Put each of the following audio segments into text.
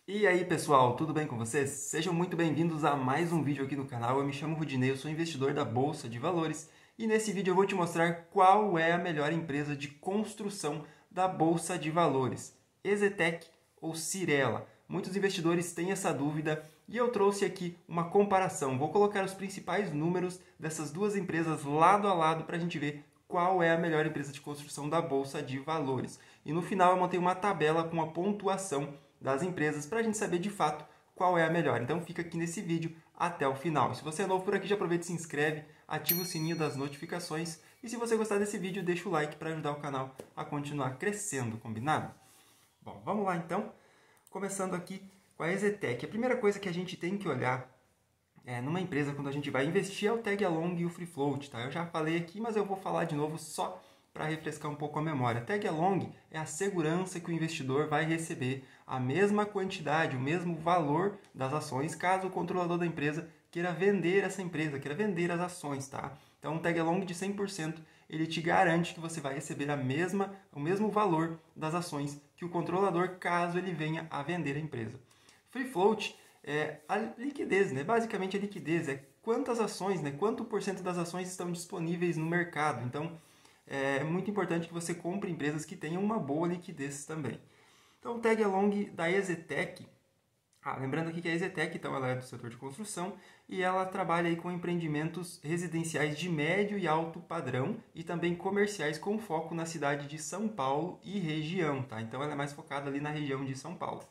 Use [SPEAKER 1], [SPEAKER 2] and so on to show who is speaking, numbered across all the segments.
[SPEAKER 1] E aí pessoal, tudo bem com vocês? Sejam muito bem-vindos a mais um vídeo aqui no canal. Eu me chamo Rudinei, eu sou investidor da Bolsa de Valores e nesse vídeo eu vou te mostrar qual é a melhor empresa de construção da Bolsa de Valores, EZTEC ou Cyrela. Muitos investidores têm essa dúvida e eu trouxe aqui uma comparação. Vou colocar os principais números dessas duas empresas lado a lado para a gente ver qual é a melhor empresa de construção da Bolsa de Valores. E no final eu montei uma tabela com a pontuação das empresas para a gente saber de fato qual é a melhor. Então fica aqui nesse vídeo até o final. Se você é novo por aqui, já aproveita e se inscreve, ativa o sininho das notificações e se você gostar desse vídeo, deixa o like para ajudar o canal a continuar crescendo, combinado? Bom, vamos lá então, começando aqui com a EZTEC. A primeira coisa que a gente tem que olhar numa empresa quando a gente vai investir é o tag along e o free float, tá? Eu já falei aqui, mas eu vou falar de novo só para refrescar um pouco a memória. Tag along é a segurança que o investidor vai receber a mesma quantidade, o mesmo valor das ações, caso o controlador da empresa queira vender essa empresa, queira vender as ações, tá? Então, um tag along de 100%, ele te garante que você vai receber o mesmo valor das ações que o controlador, caso ele venha a vender a empresa. Free float é a liquidez, né? Basicamente a liquidez é quantas ações, né? Quanto por cento das ações estão disponíveis no mercado. Então, é muito importante que você compre empresas que tenham uma boa liquidez também. Então, o tag along da EZTEC, lembrando aqui que a EZTEC então, ela é do setor de construção e ela trabalha aí com empreendimentos residenciais de médio e alto padrão e também comerciais com foco na cidade de São Paulo e região, tá? Então, ela é mais focada ali na região de São Paulo.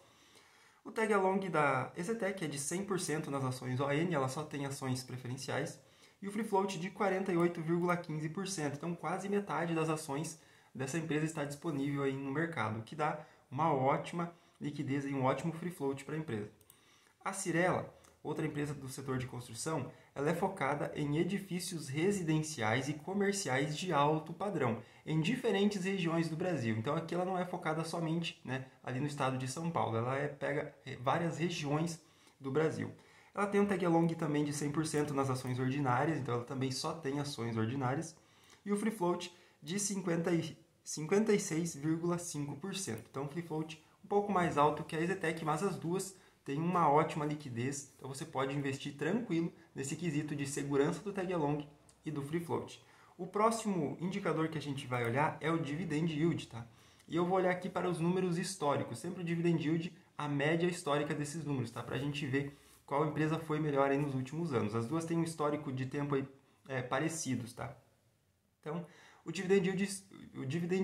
[SPEAKER 1] O tag along da EZTEC é de 100% nas ações ON, ela só tem ações preferenciais, e o free float de 48,15%. Então, quase metade das ações dessa empresa está disponível aí no mercado, o que dá uma ótima liquidez e um ótimo free float para a empresa. A Cyrela, outra empresa do setor de construção, ela é focada em edifícios residenciais e comerciais de alto padrão, em diferentes regiões do Brasil. Então aqui ela não é focada somente, ali no estado de São Paulo, ela pega várias regiões do Brasil. Ela tem um tag along também de 100% nas ações ordinárias, então ela também só tem ações ordinárias, e o free float de 56,5%. Então free float um pouco mais alto que a EZTEC, mas as duas tem uma ótima liquidez, então você pode investir tranquilo nesse quesito de segurança do tag along e do free float. O próximo indicador que a gente vai olhar é o dividend yield, tá? E eu vou olhar aqui para os números históricos, sempre o dividend yield, a média histórica desses números, tá? Para a gente ver qual empresa foi melhor aí nos últimos anos. As duas têm um histórico de tempo aí, parecidos, tá? Então, o dividend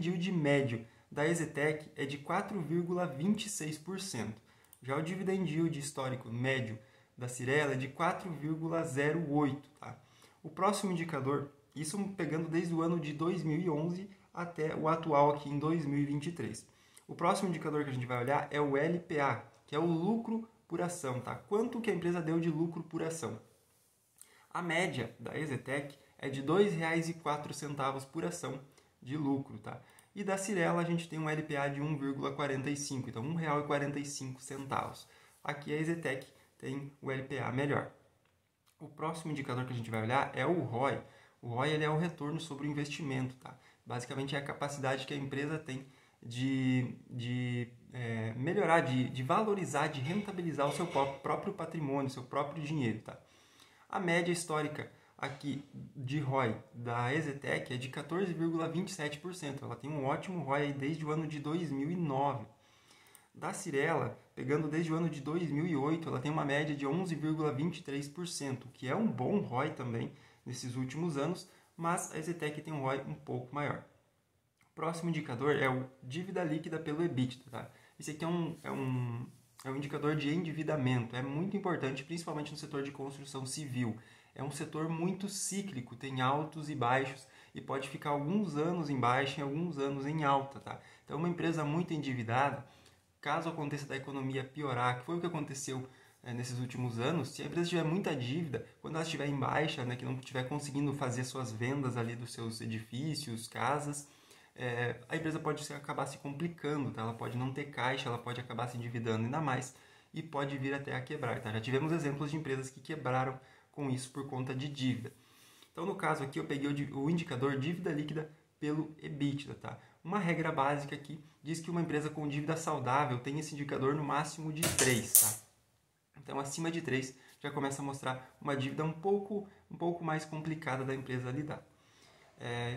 [SPEAKER 1] yield médio da EZTEC é de 4,26%. Já o dividend yield histórico médio da Cyrela é de 4,08%. Tá? O próximo indicador, isso pegando desde o ano de 2011 até o atual aqui em 2023. O próximo indicador que a gente vai olhar é o LPA, que é o lucro por ação. Tá? Quanto que a empresa deu de lucro por ação? A média da EZTEC é de R$ 2,04 por ação de lucro. Tá? E da Cyrela a gente tem um LPA de 1,45, então R$ 1,45. Aqui a EZTEC tem o LPA melhor. O próximo indicador que a gente vai olhar é o ROI. O ROI ele é o retorno sobre o investimento. Tá? Basicamente é a capacidade que a empresa tem de melhorar, de valorizar, de rentabilizar o seu próprio patrimônio, o seu próprio dinheiro. Tá? A média histórica aqui de ROI da EZTEC é de 14,27%. Ela tem um ótimo ROI aí desde o ano de 2009. Da Cyrela, pegando desde o ano de 2008, ela tem uma média de 11,23%, que é um bom ROI também nesses últimos anos, mas a EZTEC tem um ROI um pouco maior. O próximo indicador é o dívida líquida pelo EBITDA. Tá? Esse aqui é um indicador de endividamento. É muito importante, principalmente no setor de construção civil. É um setor muito cíclico, tem altos e baixos e pode ficar alguns anos em baixa e alguns anos em alta. Tá? Então, uma empresa muito endividada, caso aconteça da economia piorar, que foi o que aconteceu nesses últimos anos, se a empresa tiver muita dívida, quando ela estiver em baixa, que não estiver conseguindo fazer suas vendas ali dos seus edifícios, casas, a empresa pode acabar se complicando, tá? Ela pode não ter caixa, ela pode acabar se endividando ainda mais e pode vir até a quebrar. Tá? Já tivemos exemplos de empresas que quebraram com isso por conta de dívida. Então, no caso aqui, eu peguei o indicador dívida líquida pelo EBITDA, tá? Uma regra básica aqui diz que uma empresa com dívida saudável tem esse indicador no máximo de 3, tá? Então, acima de 3 já começa a mostrar uma dívida um pouco mais complicada da empresa a lidar.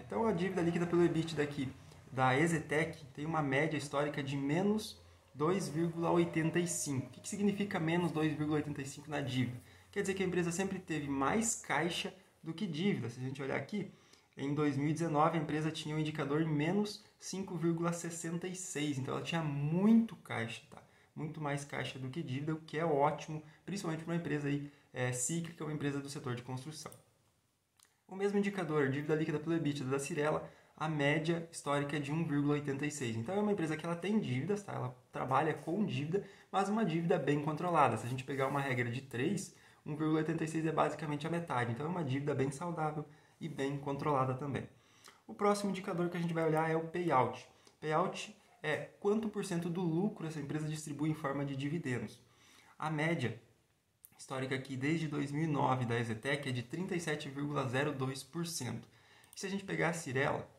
[SPEAKER 1] Então, a dívida líquida pelo EBITDA aqui da EZTEC tem uma média histórica de menos 2,85. O que significa menos 2,85 na dívida? Quer dizer que a empresa sempre teve mais caixa do que dívida. Se a gente olhar aqui, em 2019 a empresa tinha um indicador menos 5,66. Então, ela tinha muito caixa, tá? Muito mais caixa do que dívida, o que é ótimo, principalmente para uma empresa aí, cíclica, uma empresa do setor de construção. O mesmo indicador, dívida líquida pelo EBITDA da Cyrela, a média histórica é de 1,86. Então é uma empresa que ela tem dívidas, tá? Ela trabalha com dívida, mas uma dívida bem controlada. Se a gente pegar uma regra de 3, 1,86 é basicamente a metade. Então é uma dívida bem saudável e bem controlada também. O próximo indicador que a gente vai olhar é o payout. Payout é quanto por cento do lucro essa empresa distribui em forma de dividendos. A média histórica aqui desde 2009 da EZTEC é de 37,02%. Se a gente pegar a Cyrela,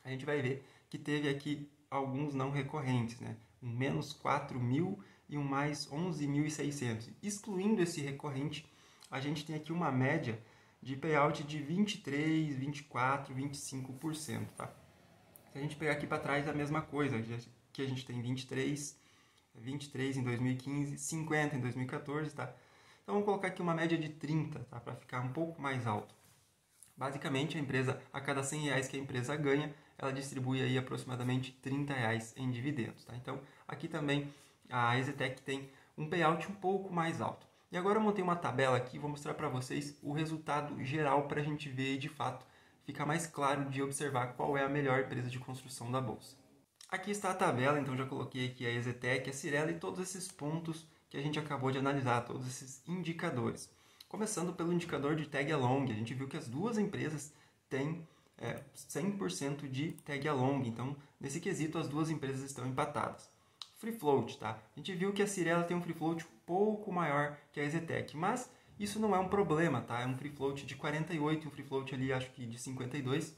[SPEAKER 1] a gente vai ver que teve aqui alguns não recorrentes, né? Um menos 4.000 e um mais 11.600. Excluindo esse recorrente, a gente tem aqui uma média de payout de 23, 24, 25%, tá? Se a gente pegar aqui para trás, é a mesma coisa, que a gente tem 23 em 2015, 50 em 2014, tá? Então vamos colocar aqui uma média de 30, tá? Para ficar um pouco mais alto. Basicamente, a empresa, a cada R$100 que a empresa ganha, ela distribui aí aproximadamente R$30 em dividendos, tá? Então, aqui também a EZTEC tem um payout um pouco mais alto. E agora eu montei uma tabela aqui, vou mostrar para vocês o resultado geral para a gente ver de fato, fica mais claro de observar qual é a melhor empresa de construção da Bolsa. Aqui está a tabela, então já coloquei aqui a EZTEC, a Cyrela e todos esses pontos que a gente acabou de analisar, todos esses indicadores. Começando pelo indicador de tag along, a gente viu que as duas empresas têm 100% de tag along, então nesse quesito as duas empresas estão empatadas. Free float, tá? A gente viu que a Cyrela tem um free float um pouco maior que a EZTEC, mas isso não é um problema, tá? É um free float de 48, um free float ali acho que de 52,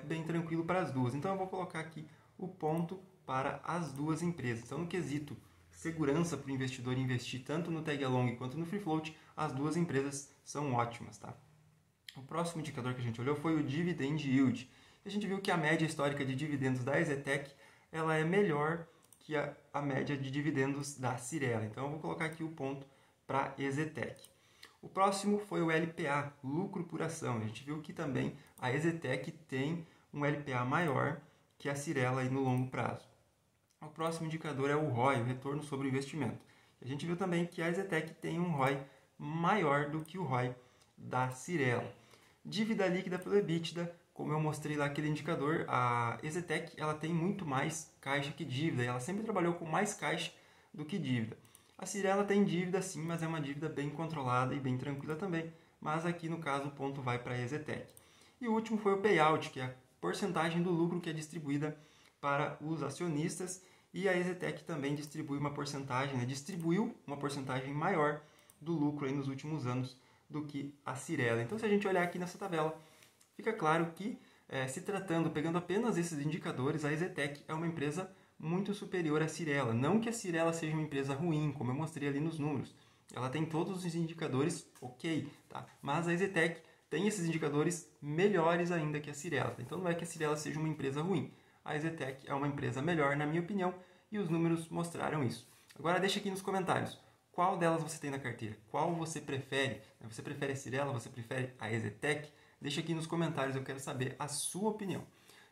[SPEAKER 1] bem tranquilo para as duas. Então eu vou colocar aqui o ponto para as duas empresas. Então no quesito segurança para o investidor investir tanto no tag along quanto no free float, as duas empresas são ótimas, tá? O próximo indicador que a gente olhou foi o dividend yield. A gente viu que a média histórica de dividendos da EZTEC ela é melhor que a média de dividendos da Cyrela. Então eu vou colocar aqui o ponto para a EZTEC. O próximo foi o LPA, lucro por ação. A gente viu que também a EZTEC tem um LPA maior que a Cyrela aí no longo prazo. O próximo indicador é o ROI, o retorno sobre o investimento. A gente viu também que a EZTEC tem um ROI maior do que o ROI da Cyrela. Dívida líquida pelo EBITDA, como eu mostrei lá aquele indicador, a EZTEC ela tem muito mais caixa que dívida, e ela sempre trabalhou com mais caixa do que dívida. A Cyrela tem dívida sim, mas é uma dívida bem controlada e bem tranquila também, mas aqui no caso o ponto vai para a EZTEC. E o último foi o payout, que é a porcentagem do lucro que é distribuída para os acionistas, e a EZTEC também distribui uma porcentagem, distribuiu uma porcentagem maior do lucro aí nos últimos anos do que a Cyrela. Então, se a gente olhar aqui nessa tabela, fica claro que, se tratando, pegando apenas esses indicadores, a EZTEC é uma empresa muito superior à Cyrela. Não que a Cyrela seja uma empresa ruim, como eu mostrei ali nos números. Ela tem todos os indicadores ok, tá? Mas a EZTEC tem esses indicadores melhores ainda que a Cyrela. Então, não é que a Cyrela seja uma empresa ruim. A EZTEC é uma empresa melhor, na minha opinião, e os números mostraram isso. Agora deixa aqui nos comentários, qual delas você tem na carteira? Qual você prefere? Você prefere a Cyrela? Você prefere a EZTEC? Deixa aqui nos comentários, eu quero saber a sua opinião.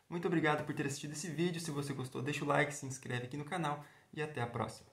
[SPEAKER 1] Muito obrigado por ter assistido esse vídeo, se você gostou deixa o like, se inscreve aqui no canal e até a próxima.